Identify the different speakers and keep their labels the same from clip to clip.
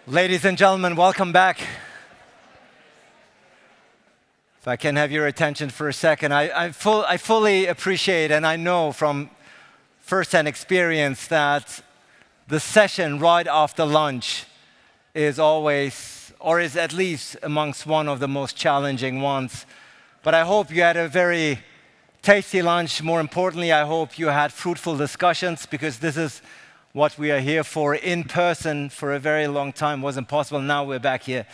Speaker 1: Ladies and gentlemen, welcome back. If I can have your attention for a second, I fully appreciate and I know from first-hand experience that the session right after lunch is always, or is at least amongst one of the most challenging ones. But I hope you had a very tasty lunch. More importantly, I hope you had fruitful discussions, because this is what we are here for. In person for a very long time wasn't possible. Now we're back here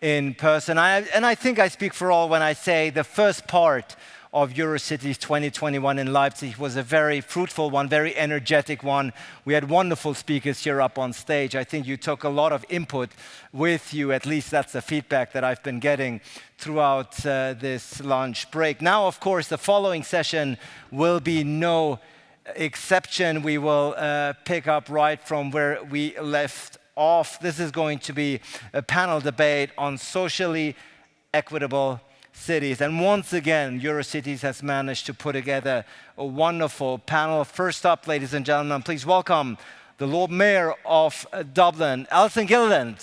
Speaker 1: in person. And I think I speak for all when I say the first part of Eurocities 2021 in Leipzig was a very fruitful one, very energetic one. We had wonderful speakers here up on stage. I think you took a lot of input with you. At least that's the feedback that I've been getting throughout this lunch break. Now, of course, the following session will be no exception. We will pick up right from where we left off. This is going to be a panel debate on socially equitable cities. And once again, Eurocities has managed to put together a wonderful panel. First up, ladies and gentlemen, please welcome the Lord Mayor of Dublin, Alison Gilliland.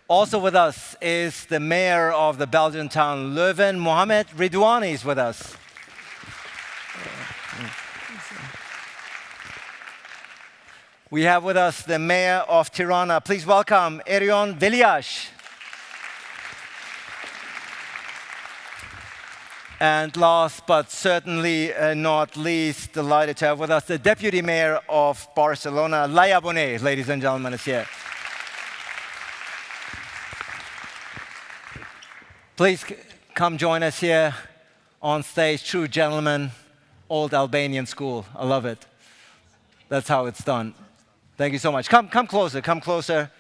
Speaker 1: Also with us is the mayor of the Belgian town Leuven, Mohamed Ridouani is with us. We have with us the mayor of Tirana. Please welcome Erion Veliaj. And last but certainly not least, delighted to have with us the deputy mayor of Barcelona, Laia Bonet, ladies and gentlemen, is here. Please come join us here on stage. True gentlemen, old Albanian school. I love it. That's how it's done. Thank you so much. Come closer, come closer.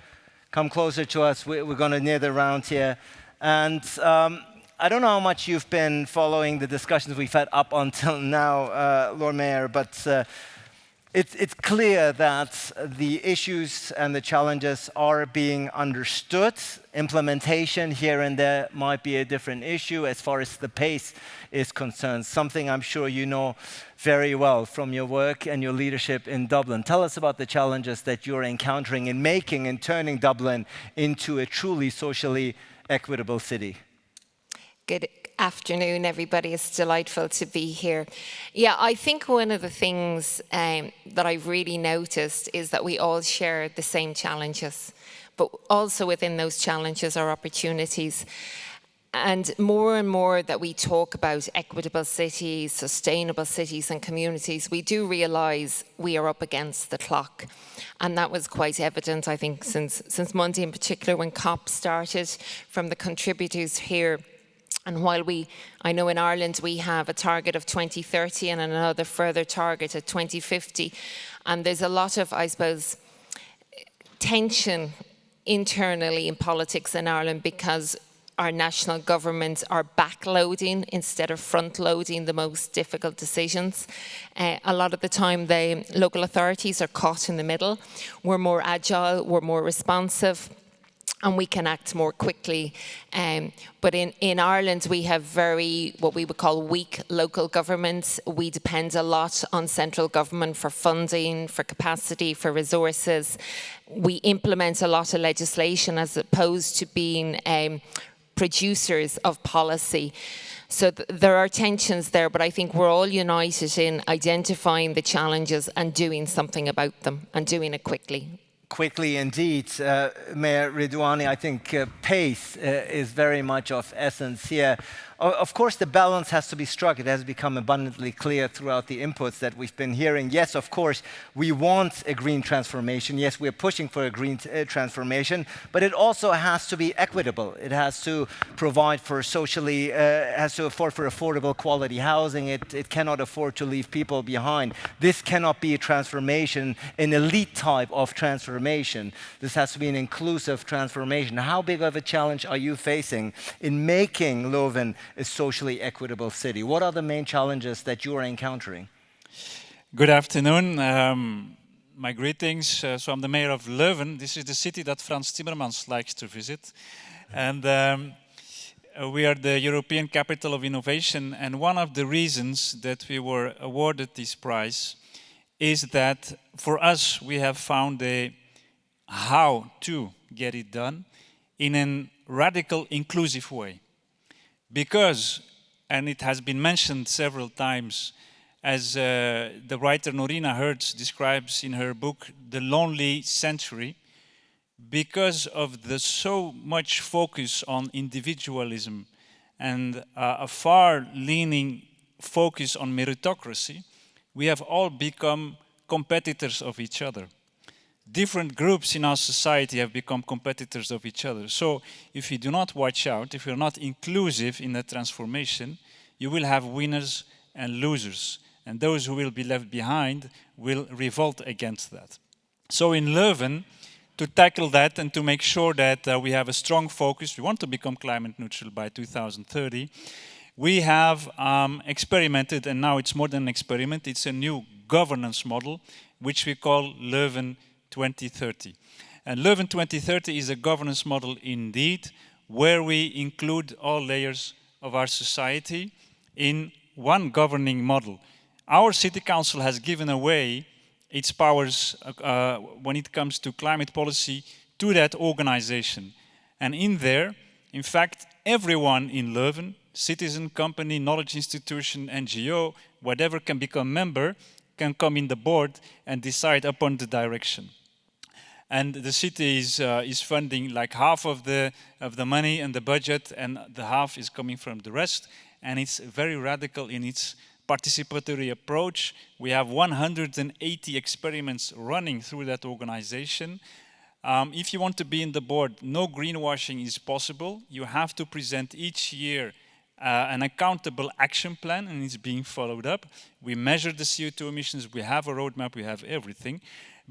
Speaker 1: Come closer to us. We're going to near the round here. And I don't know how much you've been following the discussions we've had up until now, Lord Mayor, but it's clear that the issues and the challenges are being understood. Implementation here and there might be a different issue as far as the pace is concerned, something I'm sure you know very well from your work and your leadership in Dublin. Tell us about the challenges that you're encountering in making and turning Dublin into a truly socially equitable city.
Speaker 2: Good afternoon, everybody. It's delightful to be here. Yeah, I think one of the things that I've really noticed is that we all share the same challenges, but also within those challenges are opportunities. And more that we talk about equitable cities, sustainable cities and communities, we do realise we are up against the clock. And that was quite evident, I think, since Monday in particular, when COP started, from the contributors here. And while I know in Ireland we have a target of 2030 and another further target at 2050, and there's a lot of, I suppose, tension internally in politics in Ireland because our national governments are backloading instead of front-loading the most difficult decisions. A lot of the time, the local authorities are caught in the middle. We're more agile, we're more responsive, and we can act more quickly. But in Ireland, we have what we would call weak local governments. We depend a lot on central government for funding, for capacity, for resources. We implement a lot of legislation as opposed to being producers of policy. So there are tensions there, but I think we're all united in identifying the challenges and doing something about them, and doing it quickly.
Speaker 1: Quickly indeed. Mayor Ridouani, I think pace is very much of essence here. Of course, the balance has to be struck. It has become abundantly clear throughout the inputs that we've been hearing. Yes, of course, we want a green transformation. Yes, we're pushing for a green transformation, but it also has to be equitable. It has to provide for has to afford for affordable quality housing. It cannot afford to leave people behind. This cannot be a transformation, an elite type of transformation. This has to be an inclusive transformation. How big of a challenge are you facing in making Leuven a socially equitable city? What are the main challenges that you are encountering?
Speaker 3: Good afternoon. My greetings. So I'm the mayor of Leuven. This is the city that Frans Timmermans likes to visit. And we are the European Capital of Innovation, and one of the reasons that we were awarded this prize is that for us we have found a how to get it done in a radical inclusive way. Because, and it has been mentioned several times, as the writer Norina Hertz describes in her book, The Lonely Century, because of the so much focus on individualism and a far-leaning focus on meritocracy, we have all become competitors of each other. Different groups in our society have become competitors of each other. So if you do not watch out, if you're not inclusive in the transformation, you will have winners and losers. And those who will be left behind will revolt against that. So in Leuven, to tackle that and to make sure that we have a strong focus, we want to become climate neutral by 2030, we have experimented, and now it's more than an experiment, it's a new governance model, which we call Leuven 2030. And Leuven 2030 is a governance model indeed, where we include all layers of our society in one governing model. Our city council has given away its powers when it comes to climate policy to that organization. And in there, in fact, everyone in Leuven, citizen, company, knowledge institution, NGO, whatever can become member, can come in the board and decide upon the direction. And the city is funding like half of the money and the budget, and the half is coming from the rest. And it's very radical in its participatory approach. We have 180 experiments running through that organization. If you want to be in the board, no greenwashing is possible. You have to present each year an accountable action plan, and it's being followed up. We measure the CO2 emissions, we have a roadmap, we have everything.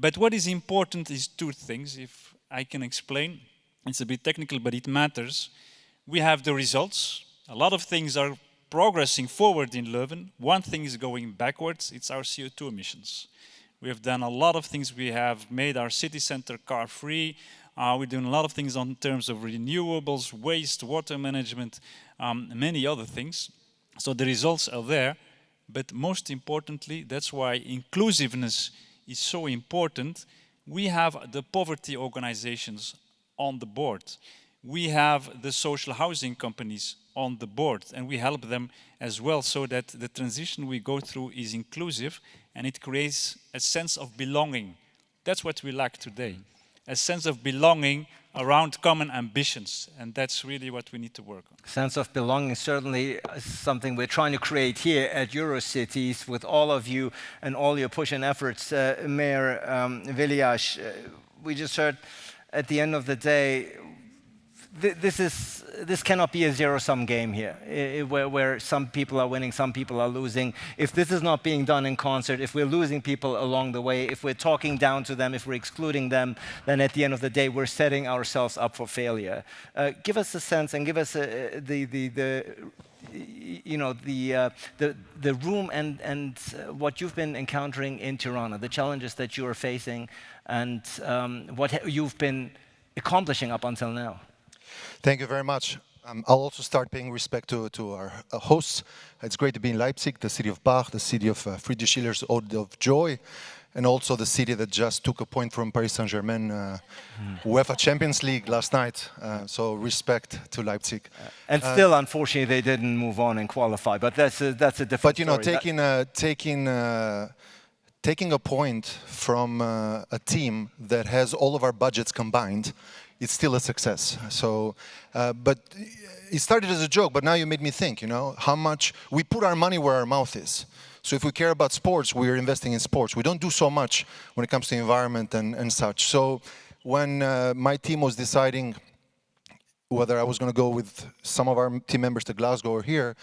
Speaker 3: But what is important is two things, if I can explain. It's a bit technical, but it matters. We have the results. A lot of things are progressing forward in Leuven. One thing is going backwards, it's our CO2 emissions. We have done a lot of things. We have made our city center car-free. We're doing a lot of things in terms of renewables, waste, water management, many other things. So the results are there, but most importantly, that's why inclusiveness is so important. We have the poverty organizations on the board. We have the social housing companies on the board, and we help them as well, so that the transition we go through is inclusive and it creates a sense of belonging. That's what we lack today, a sense of belonging around common ambitions, and that's really what we need to work on.
Speaker 1: Sense of belonging certainly is something we're trying to create here at Eurocities with all of you and all your push and efforts. Mayor Veliaj, we just heard at the end of the day, this cannot be a zero-sum game here, where some people are winning, some people are losing. If this is not being done in concert, if we're losing people along the way, if we're talking down to them, if we're excluding them, then at the end of the day, we're setting ourselves up for failure. Give us a sense and give us the room and what you've been encountering in Tirana, the challenges that you are facing, and what you've been accomplishing up until now.
Speaker 4: Thank you very much. I'll also start paying respect to our hosts. It's great to be in Leipzig, the city of Bach, the city of Friedrich Schiller's Ode of Joy, and also the city that just took a point from Paris Saint-Germain UEFA Champions League last night. So respect to Leipzig.
Speaker 1: And still, unfortunately, they didn't move on and qualify. But that's a different
Speaker 4: But you know,
Speaker 1: story.
Speaker 4: taking a point from a team that has all of our budgets combined, it's still a success. So, but it started as a joke, but now you made me think, you know, how much we put our money where our mouth is. So if we care about sports, we're investing in sports. We don't do so much when it comes to environment and such. So when my team was deciding whether I was going to go with some of our team members to Glasgow or here,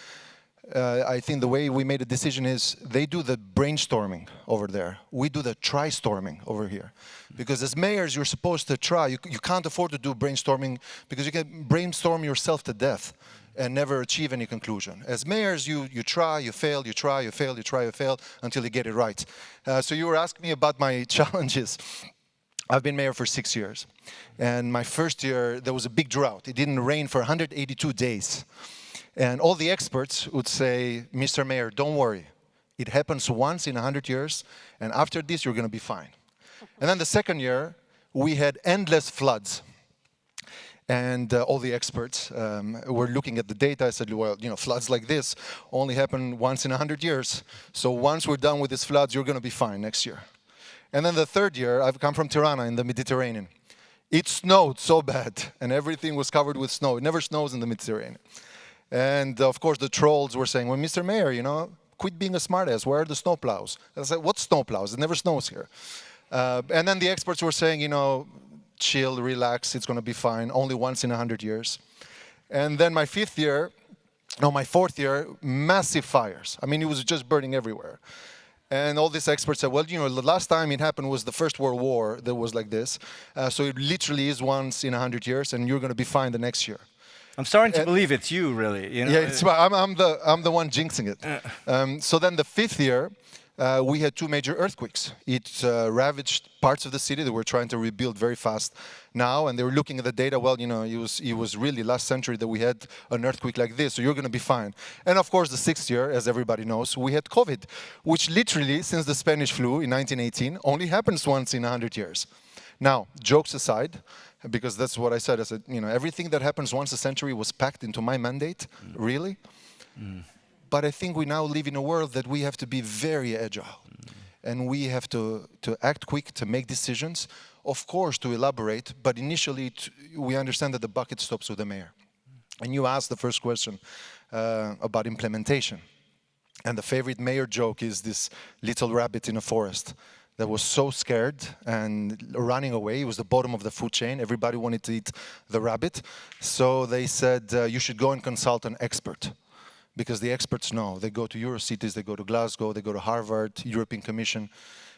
Speaker 4: I think the way we made a decision is they do the brainstorming over there. We do the try-storming over here. Because as mayors, you're supposed to try. You can't afford to do brainstorming because you can brainstorm yourself to death and never achieve any conclusion. As mayors, you try, you fail, you try, you fail, you try, you fail until you get it right. So you were asking me about my challenges. I've been mayor for 6 years. And my first year, there was a big drought. It didn't rain for 182 days. And all the experts would say, Mr. Mayor, don't worry. It happens once in 100 years, and after this, you're going to be fine. And then the second year, we had endless floods. And all the experts were looking at the data. I said, well, you know, floods like this only happen once in 100 years. So once we're done with these floods, you're going to be fine next year. And then the third year, I've come from Tirana in the Mediterranean. It snowed so bad, and everything was covered with snow. It never snows in the Mediterranean. And of course, the trolls were saying, well, Mr. Mayor, you know, quit being a smartass. Where are the snowplows? I said, what snowplows? It never snows here. And then the experts were saying, you know, chill, relax, it's going to be fine, only once in 100 years. And then my fourth year, massive fires. I mean, it was just burning everywhere. And all these experts said, well, you know, the last time it happened was the First World War that was like this. So it literally is once in 100 years, and you're going to be fine the next year.
Speaker 1: I'm starting to believe it's you, really. You know?
Speaker 4: Yeah, I'm the one jinxing it. So then the fifth year, we had 2 major earthquakes. It ravaged parts of the city that we're trying to rebuild very fast now, and they were looking at the data. Well, you know, it was really last century that we had an earthquake like this, so you're going to be fine. And of course, the 6th year, as everybody knows, we had COVID, which literally, since the Spanish flu in 1918, only happens once in 100 years. Now, jokes aside, because that's what I said. I said, you know, everything that happens once a century was packed into my mandate, really. But I think we now live in a world that we have to be very agile. And we have to act quick, to make decisions, of course, to elaborate, but initially we understand that the bucket stops with the mayor. And you asked the first question about implementation. And the favorite mayor joke is this little rabbit in a forest that was so scared and running away. It was the bottom of the food chain. Everybody wanted to eat the rabbit. So they said, you should go and consult an expert. Because the experts know. They go to Eurocities, they go to Glasgow, they go to Harvard, European Commission.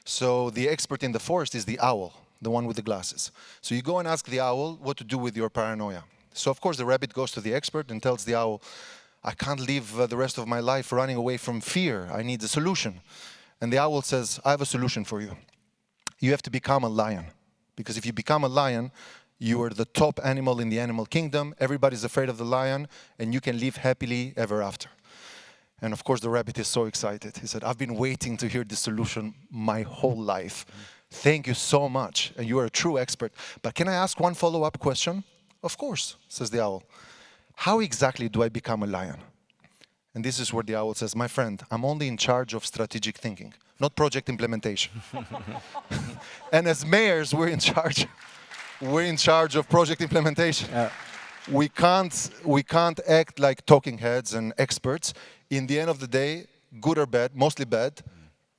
Speaker 4: So the expert in the forest is the owl, the one with the glasses. So you go and ask the owl what to do with your paranoia. So of course the rabbit goes to the expert and tells the owl, I can't live the rest of my life running away from fear. I need a solution. And the owl says, I have a solution for you. You have to become a lion. Because if you become a lion, you are the top animal in the animal kingdom. Everybody's afraid of the lion, and you can live happily ever after. And of course, the rabbit is so excited. He said, I've been waiting to hear this solution my whole life. Thank you so much. And you are a true expert. But can I ask one follow-up question? Of course, says the owl. How exactly do I become a lion? And this is where the owl says, my friend, I'm only in charge of strategic thinking, not project implementation. And as mayors, we're in charge. We're in charge of project implementation. We can't act like talking heads and experts. In the end of the day, good or bad, mostly bad,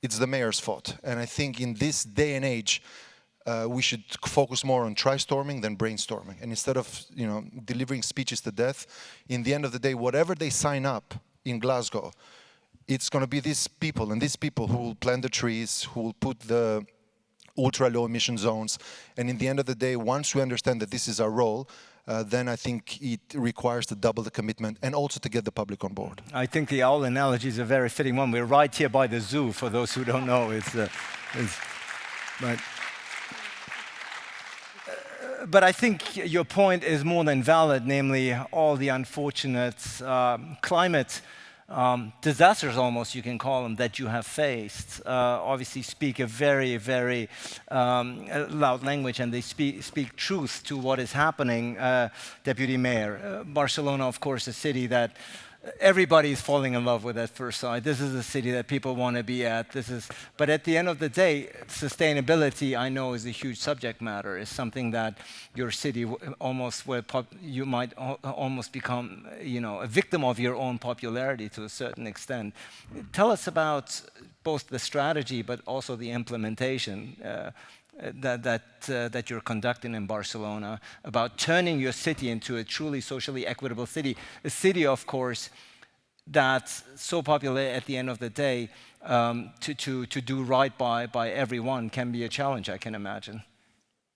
Speaker 4: it's the mayor's fault. And I think in this day and age, we should focus more on try-storming than brainstorming. And instead of, you know, delivering speeches to death, in the end of the day, whatever they sign up in Glasgow, it's going to be these people, and these people who will plant the trees, who will put the ultra-low emission zones. And in the end of the day, once we understand that this is our role, then I think it requires to double the commitment and also to get the public on board.
Speaker 1: I think the owl analogy is a very fitting one. We're right here by the zoo, for those who don't know. But I think your point is more than valid, namely all the unfortunate climate disasters, almost you can call them, that you have faced, obviously speak a very, very loud language, and they speak truth to what is happening. Deputy Mayor, Barcelona, of course, a city that everybody is falling in love with at first sight. This is a city that people want to be at. But at the end of the day, sustainability, I know, is a huge subject matter. It's something that your city you might almost become, you know, a victim of your own popularity to a certain extent. Tell us about both the strategy, but also the implementation that you're conducting in Barcelona, about turning your city into a truly socially equitable city. A city, of course, that's so popular at the end of the day, to do right by everyone can be a challenge, I can imagine.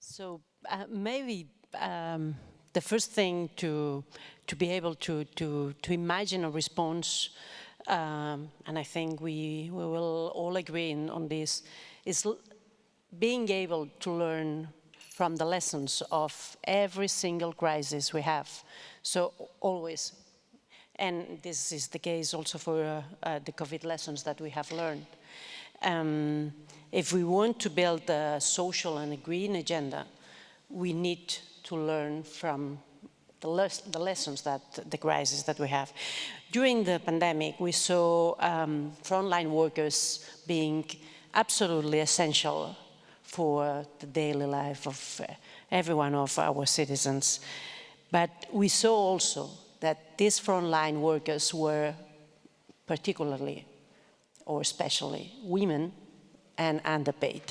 Speaker 5: So maybe the first thing to be able to imagine a response, and I think we will all agree on this, is being able to learn from the lessons of every single crisis we have. So always, and this is the case also for the COVID lessons that we have learned. If we want to build a social and a green agenda, we need to learn from the lessons that the crisis that we have. During the pandemic, we saw frontline workers being absolutely essential for the daily life of every one of our citizens. But we saw also that these frontline workers were particularly or especially women and underpaid.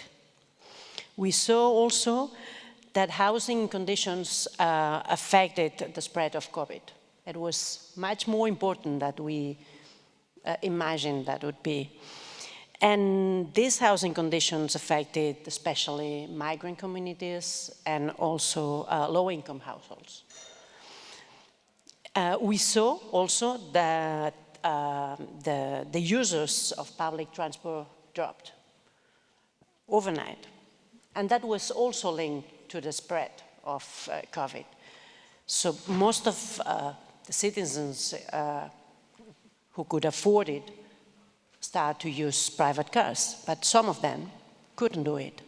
Speaker 5: We saw also that housing conditions affected the spread of COVID. It was much more important than we imagined that would be. And these housing conditions affected especially migrant communities and also low-income households. We saw also that the users of public transport dropped overnight. And that was also linked to the spread of COVID. So most of the citizens who could afford it started to use private cars, but some of them couldn't do it.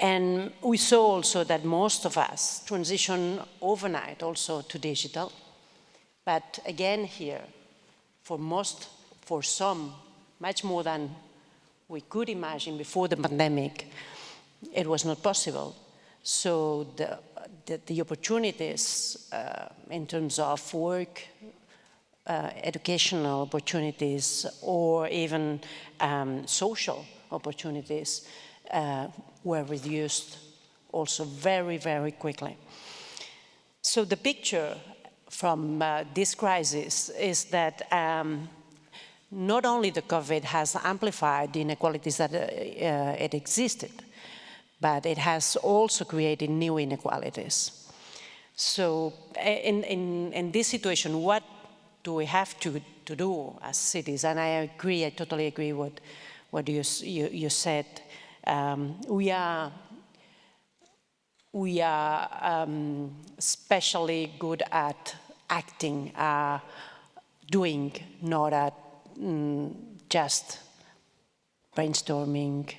Speaker 5: And we saw also that most of us transitioned overnight also to digital. But again here, for some, much more than we could imagine before the pandemic, it was not possible. So the opportunities in terms of work, educational opportunities, or even social opportunities were reduced also very, very quickly. So the picture from this crisis is that not only the COVID has amplified the inequalities that it existed, but it has also created new inequalities. So in this situation, what do we have to do as cities? And I totally agree with what you said. We are especially good at acting, doing, not at just brainstorming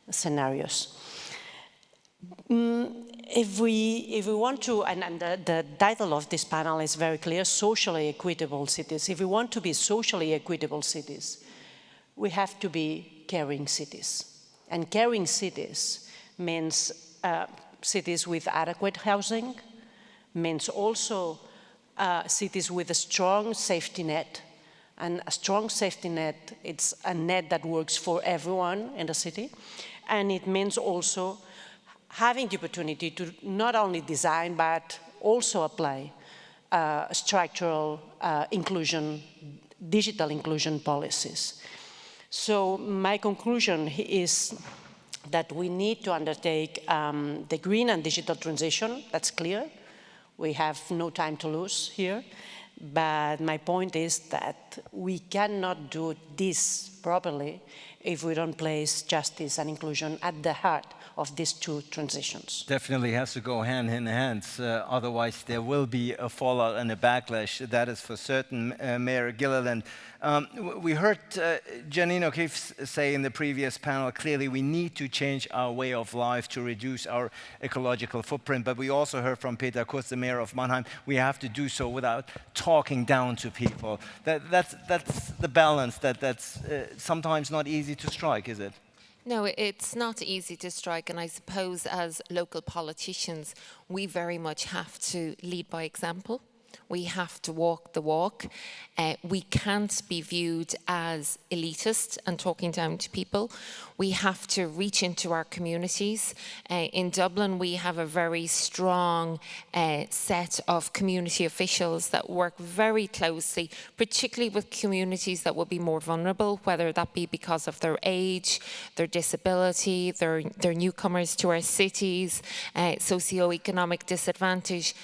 Speaker 5: scenarios. If we want to, and the title of this panel is very clear, socially equitable cities. If we want to be socially equitable cities, we have to be caring cities. And caring cities means cities with adequate housing, means also cities with a strong safety net. And a strong safety net, it's a net that works for everyone in the city. And it means also having the opportunity to not only design, but also apply structural inclusion, digital inclusion policies. So my conclusion is that we need to undertake the green and digital transition. That's clear. We have no time to lose here. But my point is that we cannot do this properly if we don't place justice and inclusion at the heart of these two transitions.
Speaker 1: Definitely has to go hand in hand. Otherwise, there will be a fallout and a backlash. That is for certain, Mayor Gilliland. We heard Janine O'Keefe say in the previous panel, clearly we need to change our way of life to reduce our ecological footprint. But we also heard from Peter Kurz, the mayor of Mannheim, we have to do so without talking down to people. That's the balance that's sometimes not easy to strike, is it?
Speaker 2: No, it's not easy to strike, and I suppose as local politicians, we very much have to lead by example. We have to walk the walk. We can't be viewed as elitist and talking down to people. We have to reach into our communities. In Dublin, we have a very strong set of community officials that work very closely, particularly with communities that will be more vulnerable, whether that be because of their age, their disability, they're newcomers to our cities, socioeconomic disadvantage.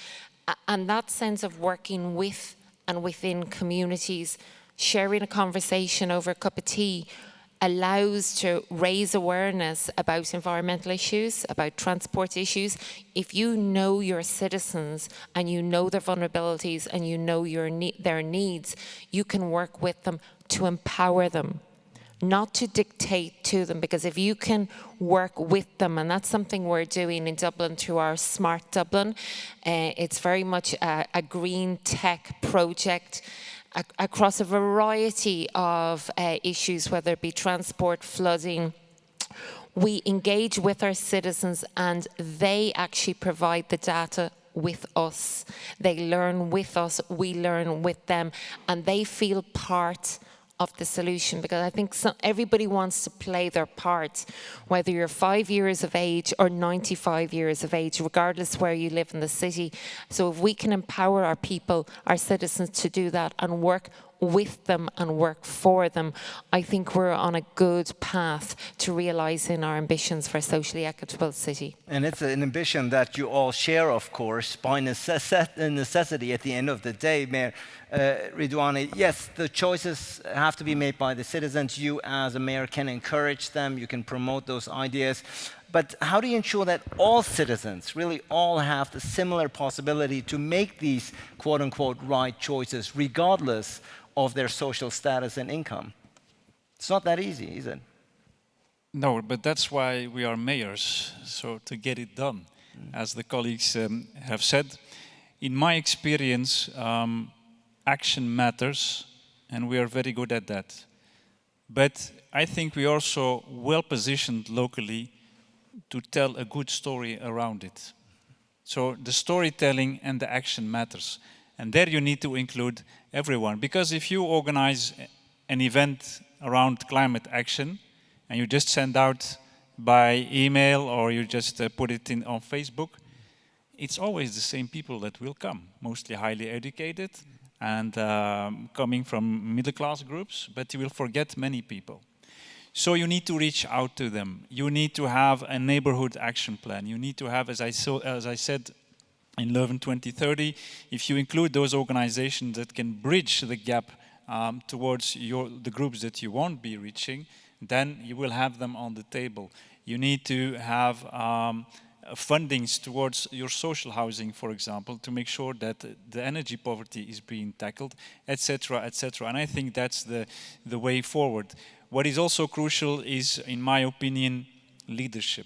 Speaker 2: And that sense of working with and within communities, sharing a conversation over a cup of tea, allows to raise awareness about environmental issues, about transport issues. If you know your citizens and you know their vulnerabilities and you know their needs, you can work with them to empower them, not to dictate to them, because if you can work with them, and that's something we're doing in Dublin through our Smart Dublin, it's very much a green tech project across a variety of issues, whether it be transport, flooding. We engage with our citizens and they actually provide the data with us. They learn with us, we learn with them, and they feel part of the solution, because I think everybody wants to play their part, whether you're 5 years of age or 95 years of age, regardless where you live in the city. So if we can empower our people, our citizens, to do that and work with them and work for them, I think we're on a good path to realising our ambitions for a socially equitable city.
Speaker 1: And it's an ambition that you all share, of course, by necessity at the end of the day, Mayor Ridouani. Yes, the choices have to be made by the citizens. You as a mayor can encourage them, you can promote those ideas. But how do you ensure that all citizens, really all, have the similar possibility to make these quote-unquote right choices, regardless of their social status and income? It's not that easy, is it?
Speaker 3: No, but that's why we are mayors, so to get it done. As the colleagues have said, in my experience, action matters, and we are very good at that. But I think we are also well positioned locally to tell a good story around it. So the storytelling and the action matters. And there you need to include everyone. Because if you organize an event around climate action and you just send out by email or you just put it on Facebook, it's always the same people that will come, mostly highly educated and coming from middle-class groups, but you will forget many people. So you need to reach out to them. You need to have a neighborhood action plan. You need to have, as I said, in Leuven 2030, if you include those organizations that can bridge the gap towards the groups that you won't be reaching, then you will have them on the table. You need to have fundings towards your social housing, for example, to make sure that the energy poverty is being tackled, etc., etc. And I think that's the way forward. What is also crucial is, in my opinion, leadership.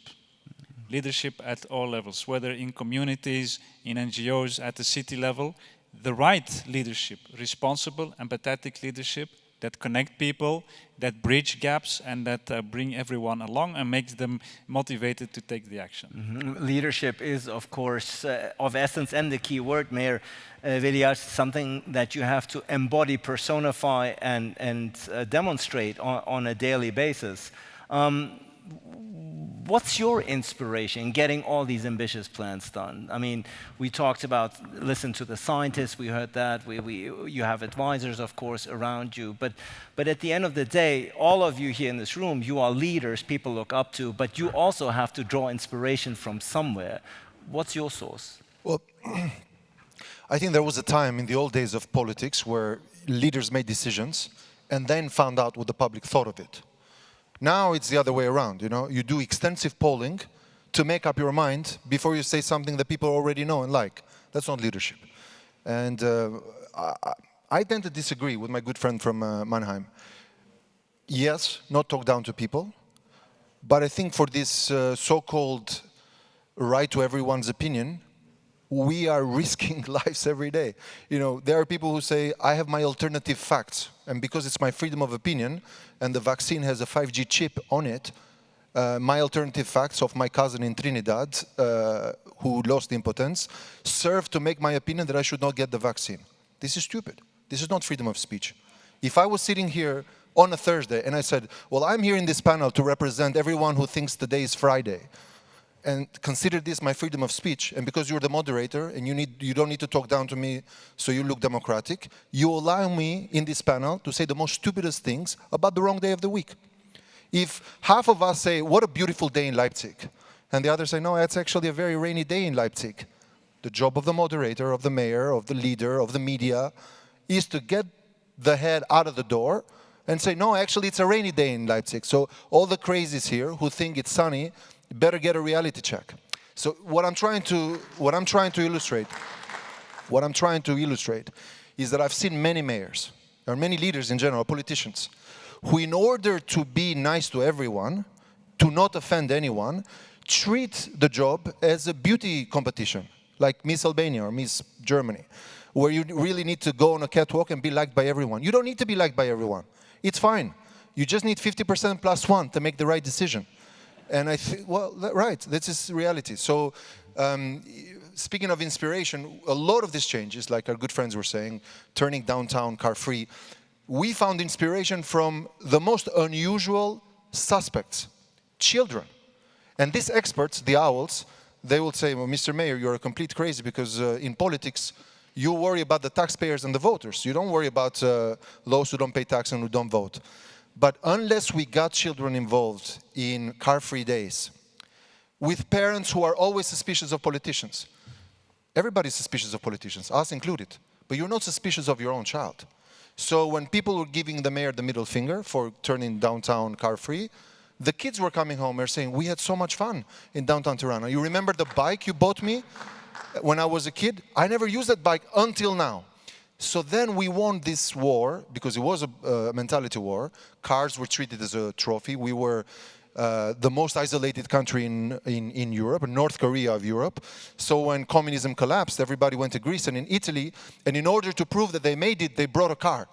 Speaker 3: Leadership at all levels, whether in communities, in NGOs, at the city level, the right leadership, responsible, empathetic leadership that connect people, that bridge gaps, and that bring everyone along and makes them motivated to take the action.
Speaker 1: Mm-hmm. Leadership is, of course, of essence, and the key word, Mayor Veliaj, something that you have to embody, personify, and demonstrate on a daily basis. What's your inspiration in getting all these ambitious plans done? I mean, we talked about listen to the scientists, we heard that, you have advisors, of course, around you, but at the end of the day, all of you here in this room, you are leaders people look up to, but you also have to draw inspiration from somewhere. What's your source?
Speaker 4: Well, I think there was a time in the old days of politics where leaders made decisions and then found out what the public thought of it. Now it's the other way around, you know. You do extensive polling to make up your mind before you say something that people already know and like. That's not leadership. And I tend to disagree with my good friend from Mannheim. Yes, not talk down to people, but I think for this so-called right to everyone's opinion, we are risking lives every day. You know, there are people who say, I have my alternative facts, and because it's my freedom of opinion, and the vaccine has a 5G chip on it, my alternative facts of my cousin in Trinidad, who lost impotence, serve to make my opinion that I should not get the vaccine. This is stupid. This is not freedom of speech. If I was sitting here on a Thursday and I said, well, I'm here in this panel to represent everyone who thinks today is Friday, and consider this my freedom of speech, and because you're the moderator and you don't need to talk down to me so you look democratic, you allow me in this panel to say the most stupidest things about the wrong day of the week. If half of us say, what a beautiful day in Leipzig, and the others say, no, it's actually a very rainy day in Leipzig, the job of the moderator, of the mayor, of the leader, of the media, is to get the head out of the door and say, no, actually it's a rainy day in Leipzig. So all the crazies here who think it's sunny better get a reality check. So what I'm trying to illustrate is that I've seen many mayors, or many leaders in general, politicians, who in order to be nice to everyone, to not offend anyone, treat the job as a beauty competition, like Miss Albania or Miss Germany, where you really need to go on a catwalk and be liked by everyone. You don't need to be liked by everyone. It's fine. You just need 50% plus one to make the right decision. And I think, well, right, this is reality. So speaking of inspiration, a lot of these changes, like our good friends were saying, turning downtown car-free, we found inspiration from the most unusual suspects, children. And these experts, the owls, they will say, well, Mr. Mayor, you're a complete crazy because in politics, you worry about the taxpayers and the voters. You don't worry about those who don't pay tax and who don't vote. But unless we got children involved in car-free days, with parents who are always suspicious of politicians, everybody's suspicious of politicians, us included, but you're not suspicious of your own child. So when people were giving the mayor the middle finger for turning downtown car-free, the kids were coming home and saying, we had so much fun in downtown Tirana. You remember the bike you bought me when I was a kid? I never used that bike until now. So then we won this war, because it was a mentality war. Cars were treated as a trophy. We were the most isolated country in Europe, North Korea of Europe. So when communism collapsed, everybody went to Greece and in Italy, and in order to prove that they made it, they brought a car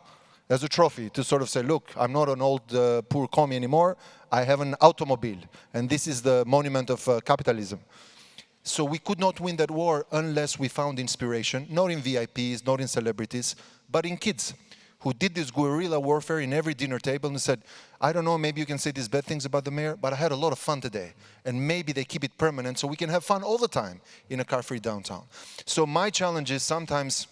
Speaker 4: as a trophy to sort of say, look, I'm not an old poor commie anymore, I have an automobile, and this is the monument of capitalism. So we could not win that war unless we found inspiration, not in VIPs, not in celebrities, but in kids who did this guerrilla warfare in every dinner table and said, I don't know, maybe you can say these bad things about the mayor, but I had a lot of fun today. And maybe they keep it permanent so we can have fun all the time in a car-free downtown. So my challenge is sometimes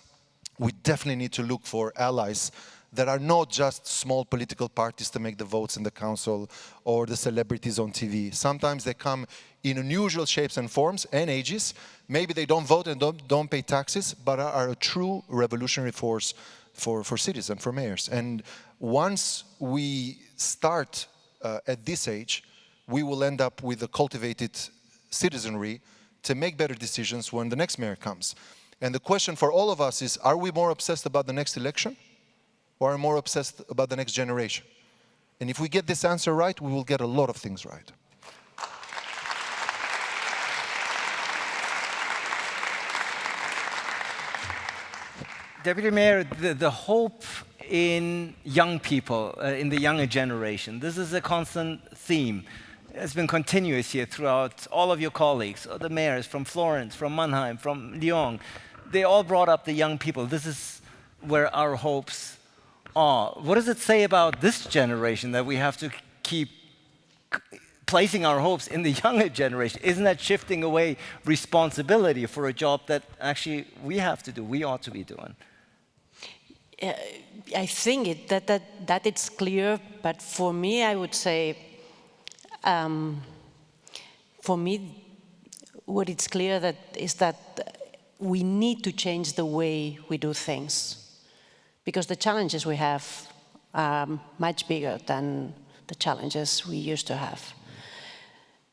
Speaker 4: we definitely need to look for allies that are not just small political parties to make the votes in the council or the celebrities on TV. Sometimes they come in unusual shapes and forms and ages. Maybe they don't vote and don't pay taxes, but are a true revolutionary force for cities and for mayors. And once we start at this age, we will end up with a cultivated citizenry to make better decisions when the next mayor comes. And the question for all of us is, are we more obsessed about the next election or are more obsessed about the next generation? And if we get this answer right, we will get a lot of things right.
Speaker 1: Deputy Mayor, the hope in young people, in the younger generation, this is a constant theme. It's been continuous here throughout all of your colleagues, the mayors from Florence, from Mannheim, from Lyon. They all brought up the young people. This is where our hopes are. What does it say about this generation that we have to keep placing our hopes in the younger generation? Isn't that shifting away responsibility for a job that actually we have to do, we ought to be doing?
Speaker 5: I think that it's clear, but for me, I would say, for me, what it's clear is that we need to change the way we do things, because the challenges we have are much bigger than the challenges we used to have.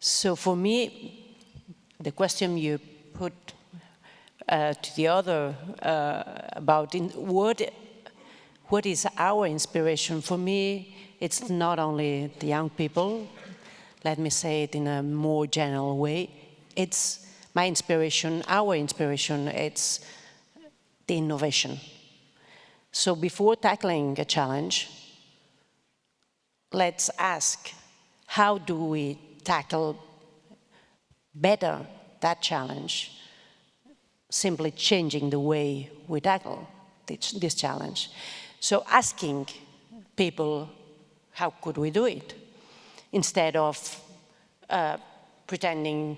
Speaker 5: So for me, the question you put to the other about what is our inspiration? For me, it's not only the young people. Let me say it in a more general way. It's my inspiration, our inspiration, it's the innovation. So before tackling a challenge, let's ask, how do we tackle better that challenge? Simply changing the way we tackle this challenge. So asking people, how could we do it? Instead of pretending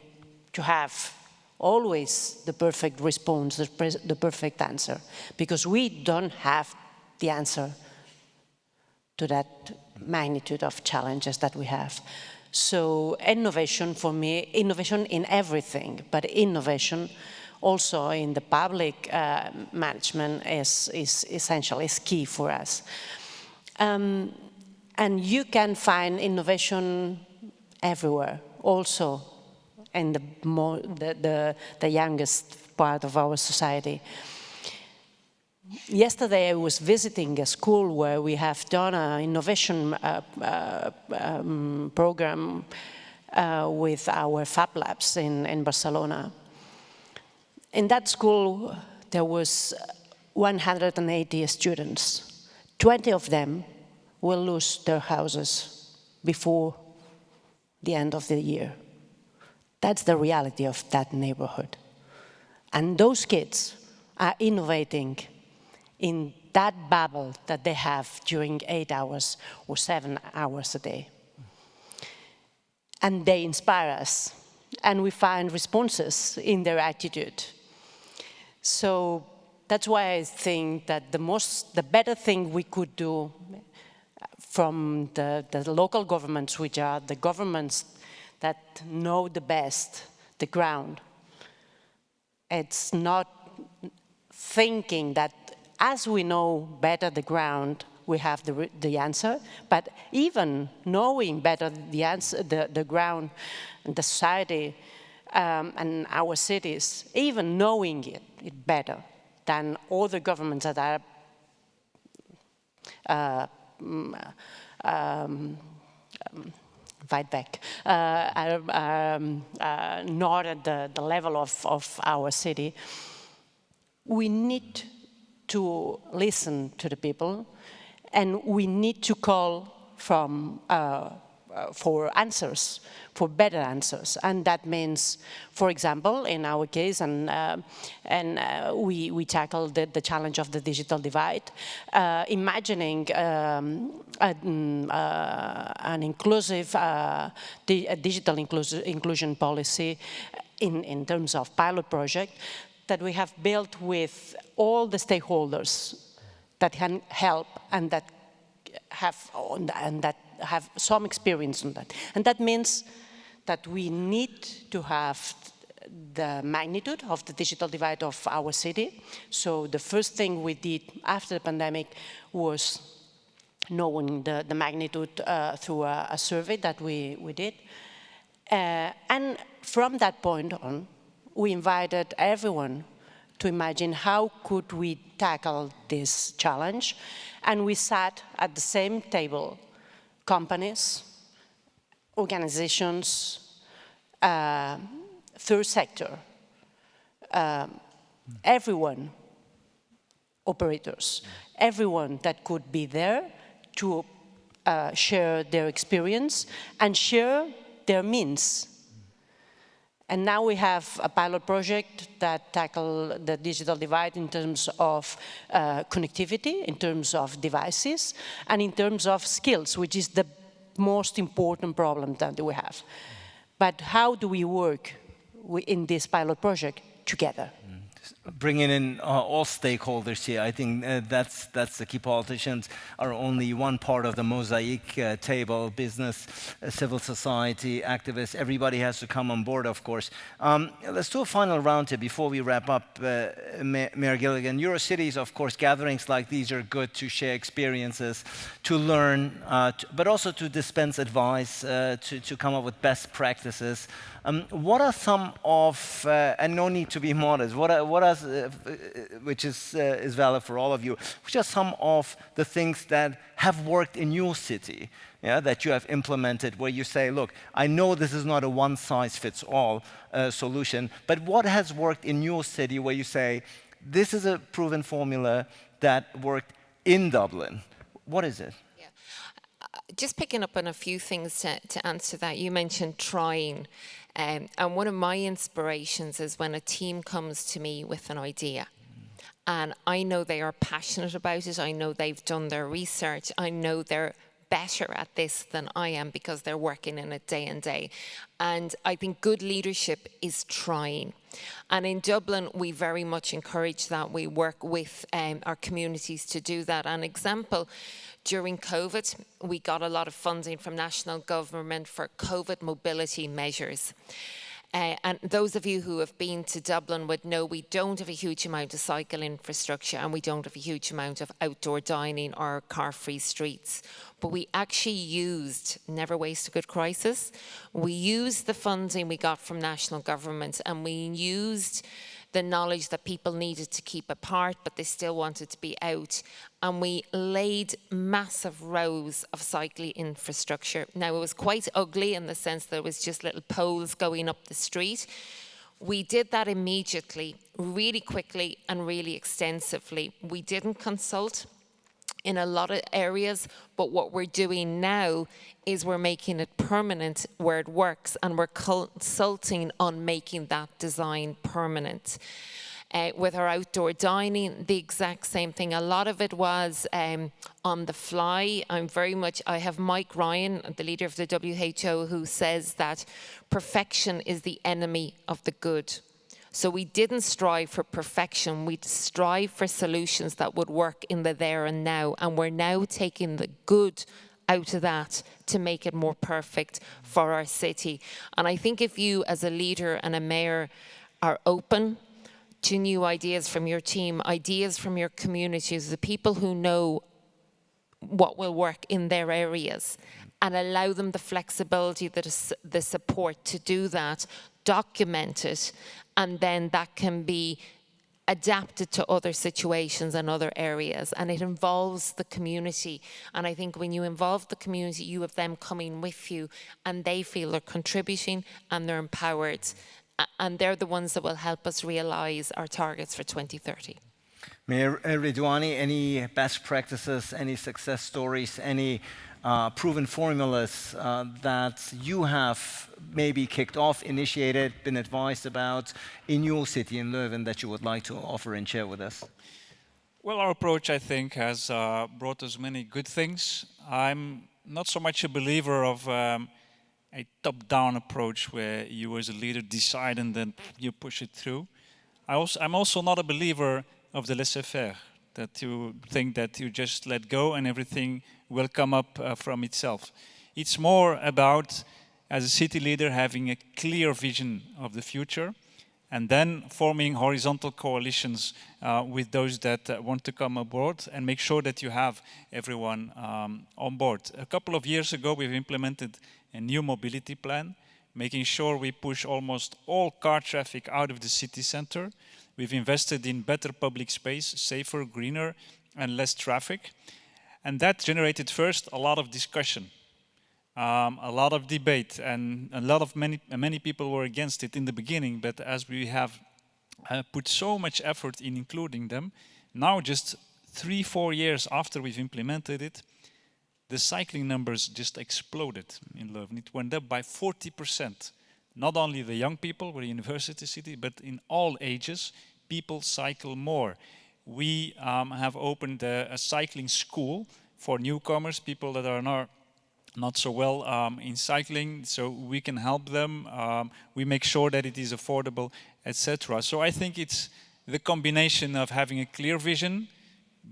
Speaker 5: to have always the perfect response, the perfect answer, because we don't have the answer to that magnitude of challenges that we have. So innovation for me, innovation in everything, but innovation also in the public management is essential, is key for us. And you can find innovation everywhere, also in the youngest part of our society. Yesterday I was visiting a school where we have done an innovation program with our Fab Labs in Barcelona. In that school there was 180 students. 20 of them will lose their houses before the end of the year. That's the reality of that neighborhood. And those kids are innovating in that bubble that they have during 8 hours or 7 hours a day. And they inspire us, and we find responses in their attitude. So that's why I think that the better thing we could do from the local governments, which are the governments that know the best the ground, it's not thinking that as we know better the ground, we have the answer, but even knowing better the answer, the ground, the society, and our cities, even knowing it better than all the governments that are not at the level of our city. We need to listen to the people, and we need to call for answers, for better answers. And that means, for example, in our case, we tackle the challenge of the digital divide, imagining an inclusive digital inclusion policy in terms of pilot project that we have built with all the stakeholders that can help and that have some experience on that. And that means that we need to have the magnitude of the digital divide of our city. So the first thing we did after the pandemic was knowing the magnitude through a survey that we did. And from that point on, we invited everyone to imagine how could we tackle this challenge. And we sat at the same table, companies, organizations, third sector, everyone, operators, everyone that could be there to share their experience and share their means. And now we have a pilot project that tackles the digital divide in terms of connectivity, in terms of devices, and in terms of skills, which is the most important problem that we have. But how do we work in this pilot project together?
Speaker 1: Bringing in all stakeholders here, I think that's the key. Politicians are only one part of the mosaic table. Business, civil society, activists, everybody has to come on board, of course. Let's do a final round here before we wrap up. Mayor Gilliland, Eurocities, of course, gatherings like these are good to share experiences, to learn, but also to dispense advice, to come up with best practices. What are some of, and no need to be modest, which is valid for all of you, which are some of the things that have worked in your city, that you have implemented, where you say, look, I know this is not a one-size-fits-all solution, but what has worked in your city where you say, this is a proven formula that worked in Dublin? What is it?
Speaker 2: Just picking up on a few things to answer that. You mentioned trying. And one of my inspirations is when a team comes to me with an idea. And I know they are passionate about it. I know they've done their research. I know they're better at this than I am because they're working in it day and day. And I think good leadership is trying. And in Dublin, we very much encourage that. We work with our communities to do that. An example, during COVID, we got a lot of funding from national government for COVID mobility measures. And those of you who have been to Dublin would know we don't have a huge amount of cycle infrastructure, and we don't have a huge amount of outdoor dining or car-free streets. But we actually used, never waste a good crisis, we used the funding we got from national government, and we used the knowledge that people needed to keep apart, but they still wanted to be out. And we laid massive rows of cycling infrastructure. Now, it was quite ugly in the sense that it was just little poles going up the street. We did that immediately, really quickly and really extensively. We didn't consult in a lot of areas, but what we're doing now is we're making it permanent where it works, and we're consulting on making that design permanent. With our outdoor dining, the exact same thing. A lot of it was on the fly. I have Mike Ryan, the leader of the WHO, who says that perfection is the enemy of the good. So we didn't strive for perfection, we'd strive for solutions that would work in the there and now, and we're now taking the good out of that to make it more perfect for our city. And I think if you as a leader and a mayor are open to new ideas from your team, ideas from your communities, the people who know what will work in their areas, and allow them the flexibility, the support to do that, document it, and then that can be adapted to other situations and other areas. And it involves the community. And I think when you involve the community, you have them coming with you, and they feel they're contributing and they're empowered. And they're the ones that will help us realise our targets for 2030.
Speaker 1: Mayor Ridouani, any best practices, any success stories, any proven formulas that you have maybe kicked off, initiated, been advised about in your city, in Leuven, that you would like to offer and share with us?
Speaker 3: Well, our approach, I think, has brought us many good things. I'm not so much a believer of a top-down approach where you as a leader decide and then you push it through. I'm also not a believer of the laissez-faire, that you think that you just let go and everything will come up from itself. It's more about, as a city leader, having a clear vision of the future and then forming horizontal coalitions with those that want to come aboard, and make sure that you have everyone on board. A couple of years ago, we've implemented a new mobility plan, making sure we push almost all car traffic out of the city center. We've invested in better public space, safer, greener, and less traffic. And that generated first a lot of discussion, a lot of debate, and many people were against it in the beginning. But as we have put so much effort in including them, now just 3-4 years after we've implemented it, the cycling numbers just exploded in Leuven. It went up by 40%. Not only the young people, we're a university city, but in all ages, people cycle more. We have opened a cycling school for newcomers, people that are not so well in cycling, so we can help them. We make sure that it is affordable, etc. So I think it's the combination of having a clear vision,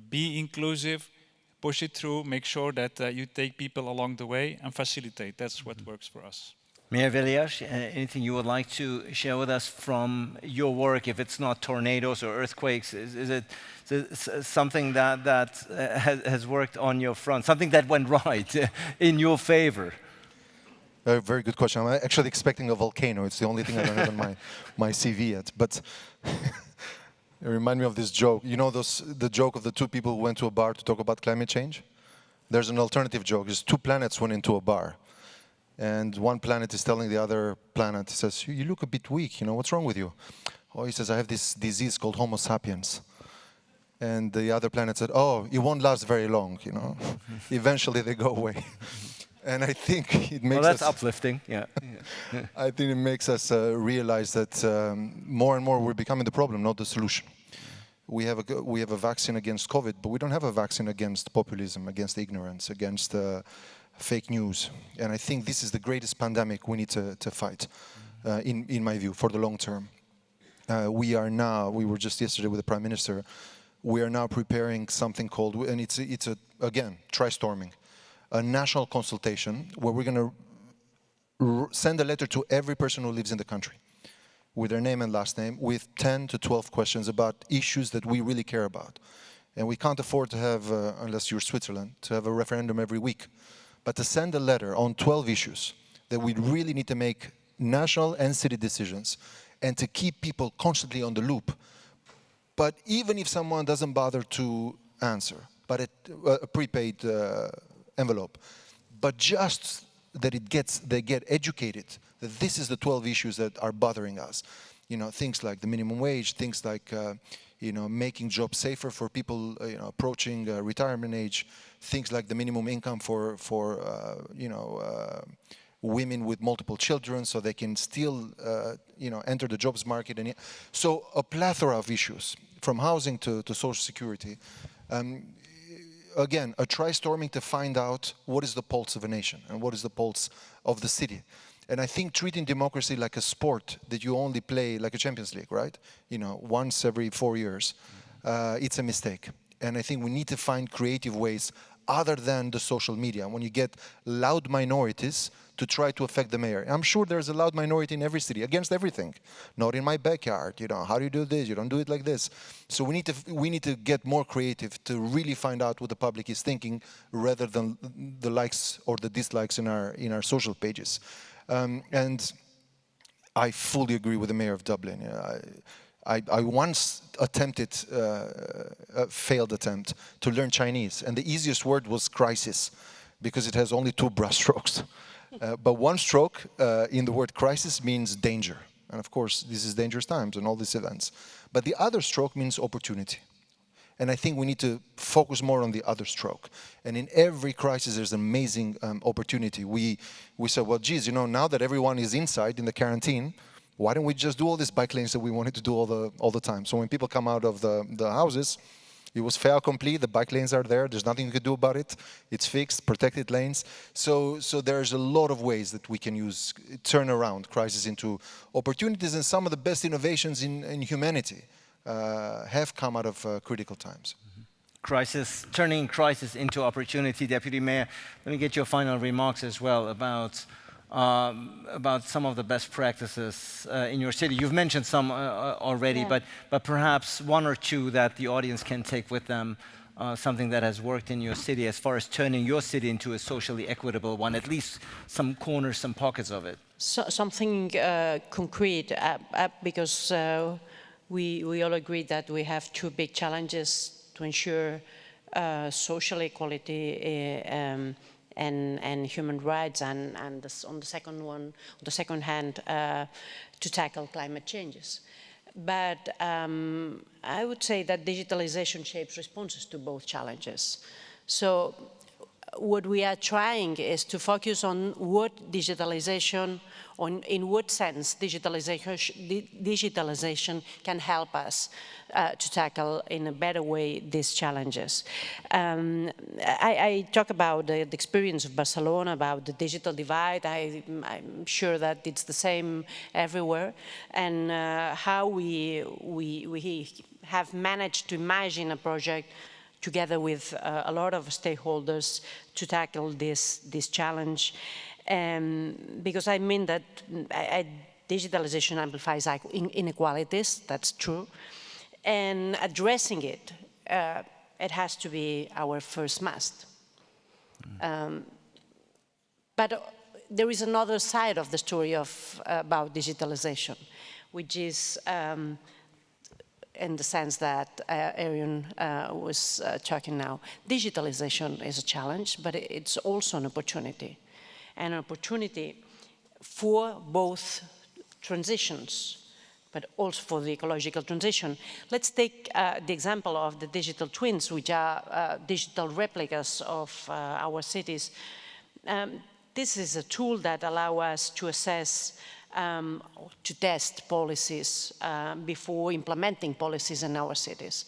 Speaker 3: be inclusive, push it through, make sure that you take people along the way and facilitate. That's what works for us.
Speaker 1: Mayor Veliaj, anything you would like to share with us from your work? If it's not tornadoes or earthquakes, is it something that has worked on your front, something that went right in your favor?
Speaker 4: A very good question. I'm actually expecting a volcano. It's the only thing I don't have on my CV yet. But it reminded me of this joke. You know the joke of the two people who went to a bar to talk about climate change? There's an alternative joke. There's two planets went into a bar. And one planet is telling the other planet, says, you look a bit weak, you know, what's wrong with you? Oh, he says, I have this disease called Homo sapiens. And the other planet said, oh, it won't last very long, you know. Eventually they go away. And I think it makes us...
Speaker 1: Well, that's uplifting, yeah.
Speaker 4: I think it makes us realize that more and more we're becoming the problem, not the solution. We have a vaccine against COVID, but we don't have a vaccine against populism, against ignorance, against... fake news. And I think this is the greatest pandemic we need to fight, in my view, for the long term. We were just yesterday with the Prime Minister, we are now preparing something called, and it's again, tri-storming, a national consultation where we're going to send a letter to every person who lives in the country. with their name and last name, with 10 to 12 questions about issues that we really care about. And we can't afford to have, unless you're Switzerland, to have a referendum every week. But to send a letter on 12 issues that we really need to make national and city decisions and to keep people constantly on the loop. But even if someone doesn't bother to answer, but a prepaid envelope, but just that they get educated, that this is the 12 issues that are bothering us. You know, things like the minimum wage, things like, making jobs safer for people, approaching retirement age, things like the minimum income for women with multiple children, so they can still, enter the jobs market. And so a plethora of issues, from housing to social security. Again, a try-storming to find out what is the pulse of a nation and what is the pulse of the city. And I think treating democracy like a sport that you only play like a Champions League, right? Once every 4 years, it's a mistake. And I think we need to find creative ways other than the social media. When you get loud minorities to try to affect the mayor. I'm sure there's a loud minority in every city against everything. Not in my backyard, how do you do this? You don't do it like this. So we need to get more creative to really find out what the public is thinking rather than the likes or the dislikes in our social pages. And I fully agree with the mayor of Dublin. I once attempted, a failed attempt, to learn Chinese. And the easiest word was crisis, because it has only 2 brush strokes. But one stroke in the word crisis means danger. And of course, this is dangerous times and all these events. But the other stroke means opportunity. And I think we need to focus more on the other stroke. And in every crisis, there's an amazing opportunity. We said, well, geez, now that everyone is inside in the quarantine, why don't we just do all these bike lanes that we wanted to do all the time? So when people come out of the houses, it was fait accompli, the bike lanes are there, there's nothing you can do about it, it's fixed, protected lanes. So there's a lot of ways that we can turn around crisis into opportunities, and some of the best innovations in humanity have come out of critical times.
Speaker 1: Turning crisis into opportunity. Deputy Mayor, let me get your final remarks as well about some of the best practices in your city. You've mentioned some already, yeah. but perhaps one or two that the audience can take with them, something that has worked in your city as far as turning your city into a socially equitable one, at least some corners, some pockets of it.
Speaker 5: Something concrete, because we all agree that we have 2 big challenges to ensure social equality and human rights, and on the second hand, to tackle climate changes. But I would say that digitalization shapes responses to both challenges. So what we are trying is to focus on what digitalization, in what sense digitalization can help us to tackle in a better way these challenges. I talk about the experience of Barcelona, about the digital divide. I'm sure that it's the same everywhere, and how we have managed to imagine a project together with a lot of stakeholders to tackle this challenge. Because I mean that digitalization amplifies inequalities, that's true. And addressing it, it has to be our first must. But there is another side of the story about digitalization, which is in the sense that Erion was talking now. Digitalization is a challenge, but it's also an opportunity. An opportunity for both transitions, but also for the ecological transition. Let's take the example of the digital twins, which are digital replicas of our cities. This is a tool that allows us to assess, to test policies before implementing policies in our cities.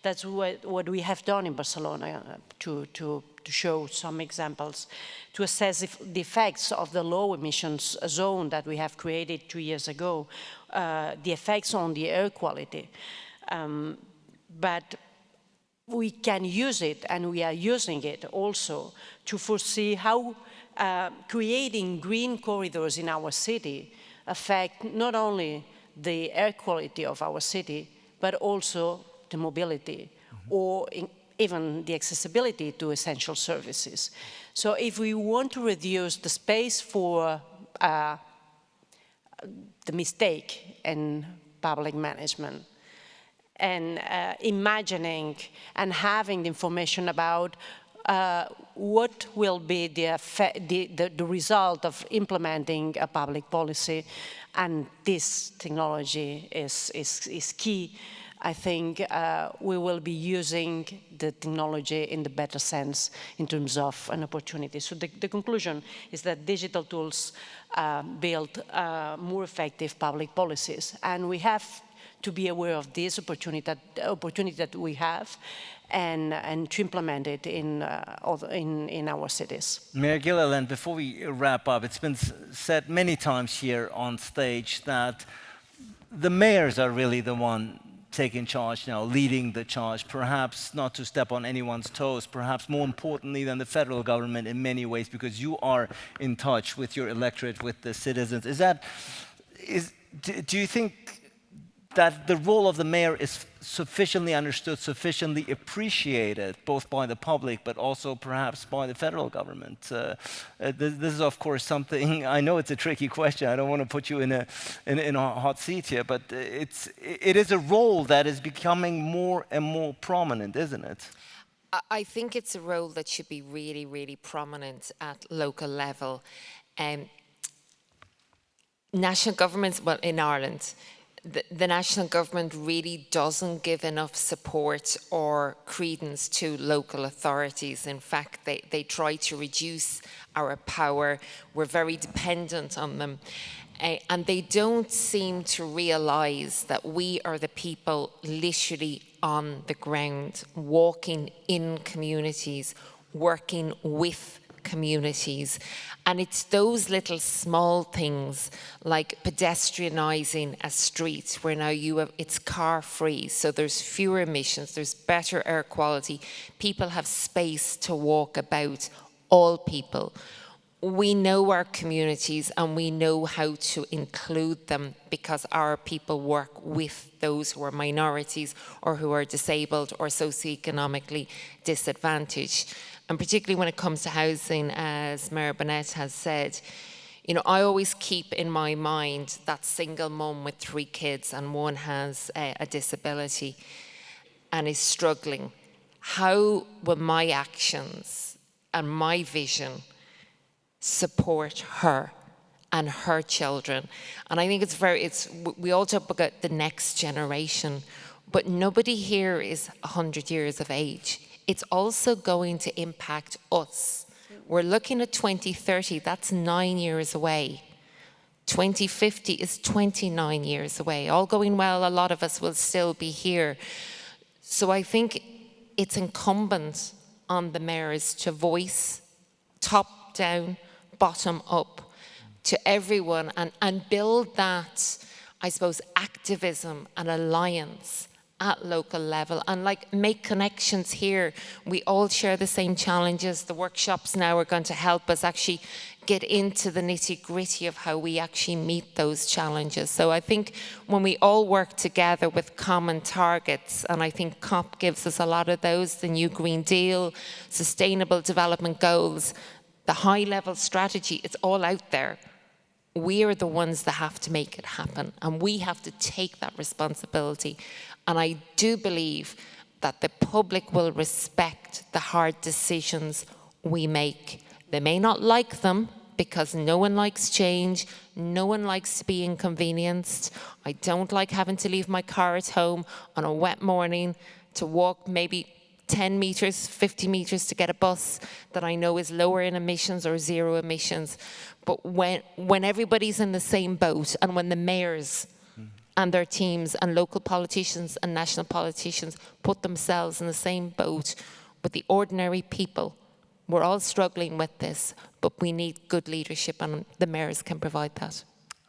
Speaker 5: That's what we have done in Barcelona, to show some examples, to assess the effects of the low emissions zone that we have created 2 years ago, the effects on the air quality. But we can use it, and we are using it also to foresee how creating green corridors in our city affect not only the air quality of our city, but also the mobility, or even the accessibility to essential services. So if we want to reduce the space for the mistake in public management, and imagining and having the information about what will be the result of implementing a public policy, and this technology is key. I think we will be using the technology in the better sense in terms of an opportunity. So the conclusion is that digital tools build more effective public policies, and we have to be aware of this opportunity that we have, and to implement it in our cities.
Speaker 1: Mayor Gilliland, before we wrap up, it's been said many times here on stage that the mayors are really the one taking charge now, leading the charge, perhaps not to step on anyone's toes, perhaps more importantly than the federal government in many ways, because you are in touch with your electorate, with the citizens. Do you think that the role of the mayor is sufficiently understood, sufficiently appreciated, both by the public, but also perhaps by the federal government? This is, of course, something, I know it's a tricky question, I don't want to put you in a hot seat here, but it is a role that is becoming more and more prominent, isn't it?
Speaker 2: I think it's a role that should be really, really prominent at local level. National governments, well, in Ireland, the national government really doesn't give enough support or credence to local authorities. In fact, they try to reduce our power. We're very dependent on them. And they don't seem to realise that we are the people literally on the ground, walking in communities, working with communities. And it's those little small things like pedestrianising a street where now it's car free, so there's fewer emissions, there's better air quality, people have space to walk about, all people. We know our communities and we know how to include them because our people work with those who are minorities or who are disabled or socioeconomically disadvantaged. And particularly when it comes to housing, as Mayor Bonet has said, you know, I always keep in my mind that single mum with 3 kids and one has a disability and is struggling. How will my actions and my vision support her and her children? And I think we all talk about the next generation, but nobody here is 100 years of age. It's also going to impact us. We're looking at 2030, that's 9 years away. 2050 is 29 years away. All going well, a lot of us will still be here. So I think it's incumbent on the mayors to voice top down, bottom up to everyone and build that, I suppose, activism and alliance at local level, and like make connections here. We all share the same challenges. The workshops now are going to help us actually get into the nitty-gritty of how we actually meet those challenges. So I think when we all work together with common targets, and I think COP gives us a lot of those, the new Green Deal, Sustainable Development Goals, the high-level strategy, it's all out there. We are the ones that have to make it happen, and we have to take that responsibility. And I do believe that the public will respect the hard decisions we make. They may not like them because no one likes change, no one likes to be inconvenienced. I don't like having to leave my car at home on a wet morning to walk maybe 10 meters, 50 meters to get a bus that I know is lower in emissions or zero emissions. But when everybody's in the same boat, and when the mayors and their teams and local politicians and national politicians put themselves in the same boat with the ordinary people, we're all struggling with this, but we need good leadership, and the mayors can provide that.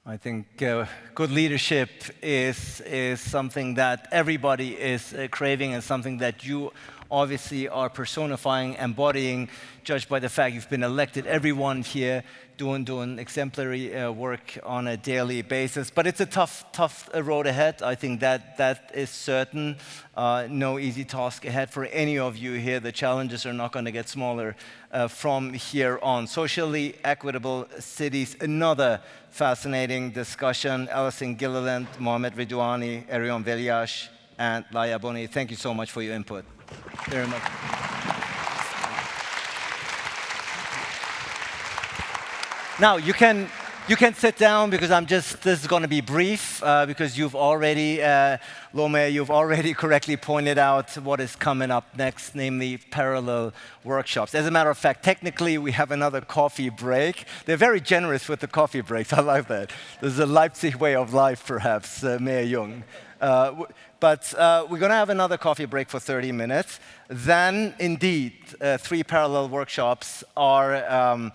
Speaker 1: I think good leadership is something that everybody is craving, and something that you obviously are personifying, embodying, judged by the fact you've been elected, everyone here doing exemplary work on a daily basis. But it's a tough road ahead. I think that is certain. No easy task ahead for any of you here. The challenges are not going to get smaller from here on. Socially equitable cities, another fascinating discussion. Alison Gilliland, Mohamed Ridouani, Erion Veliaj, and Laia Bonet, thank you so much for your input. Very much. Now, you can sit down because this is going to be brief because you've already, Lome, you've already correctly pointed out what is coming up next, namely parallel workshops. As a matter of fact, technically, we have another coffee break. They're very generous with the coffee breaks. I like that. This is a Leipzig way of life, perhaps, Mayor Jung. But we're going to have another coffee break for 30 minutes. Then, indeed, 3 parallel workshops are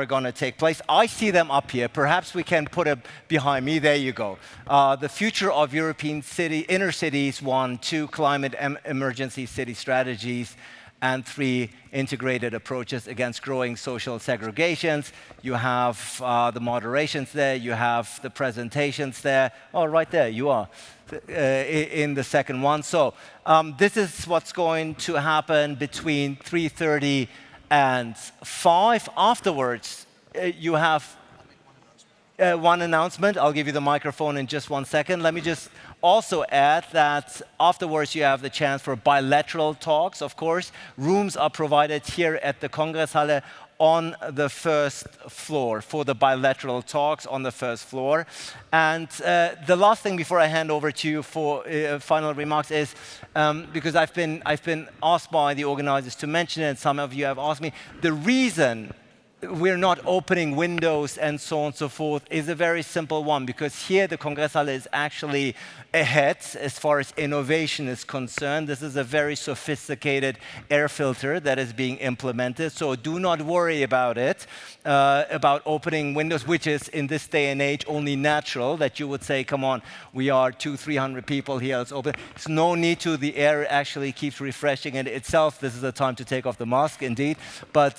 Speaker 1: going to take place. I see them up here. Perhaps we can put it behind me. There you go. The future of European inner cities, 1, 2, climate emergency city strategies, and 3, integrated approaches against growing social segregations. You have the moderations there. You have the presentations there. Oh, right there, you are in the second one. So this is what's going to happen between 3:30 and 5. Afterwards, you have one announcement. I'll give you the microphone in just 1 second. Let me just also add that afterwards you have the chance for bilateral talks, of course. Rooms are provided here at the Kongresshalle on the first floor for the bilateral talks on the first floor. And the last thing before I hand over to you for final remarks is, because I've been asked by the organizers to mention it, and some of you have asked me, the reason we're not opening windows and so on and so forth is a very simple one, because here the Kongresshalle is actually ahead as far as innovation is concerned. This is a very sophisticated air filter that is being implemented, so do not worry about it, about opening windows, which is in this day and age only natural, that you would say, come on, we are 200-300 people here, let's open. There's no need to, the air actually keeps refreshing in itself. This is the time to take off the mask, indeed. But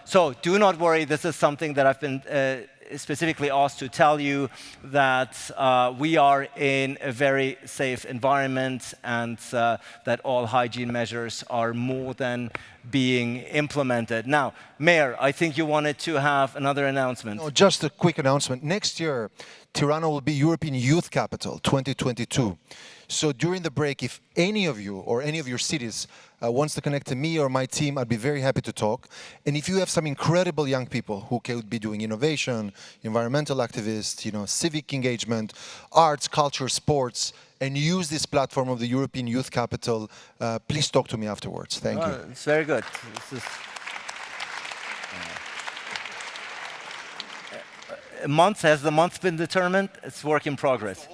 Speaker 1: so do not worry, this is something that I've been specifically asked to tell you, that we are in a very safe environment, and that all hygiene measures are more than being implemented. Now, Mayor, I think you wanted to have another announcement.
Speaker 4: No, just a quick announcement. Next year, Tirana will be European Youth Capital 2022. So during the break, if any of you or any of your cities wants to connect to me or my team, I'd be very happy to talk. And if you have some incredible young people who could be doing innovation, environmental activists, civic engagement, arts, culture, sports, and use this platform of the European Youth Capital, please talk to me afterwards. Thank you.
Speaker 1: It's very good. Has the month been determined? It's work in progress.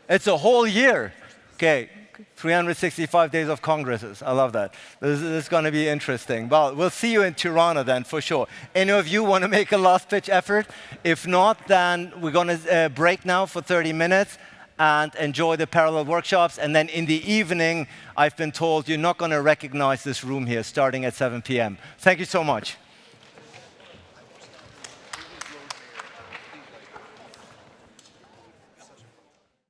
Speaker 1: It's a whole year. Okay, 365 days of congresses. I love that. This is going to be interesting. Well, we'll see you in Tirana then, for sure. Any of you want to make a last pitch effort? If not, then we're going to break now for 30 minutes and enjoy the parallel workshops. And then in the evening, I've been told you're not going to recognize this room here starting at 7 p.m. Thank you so much.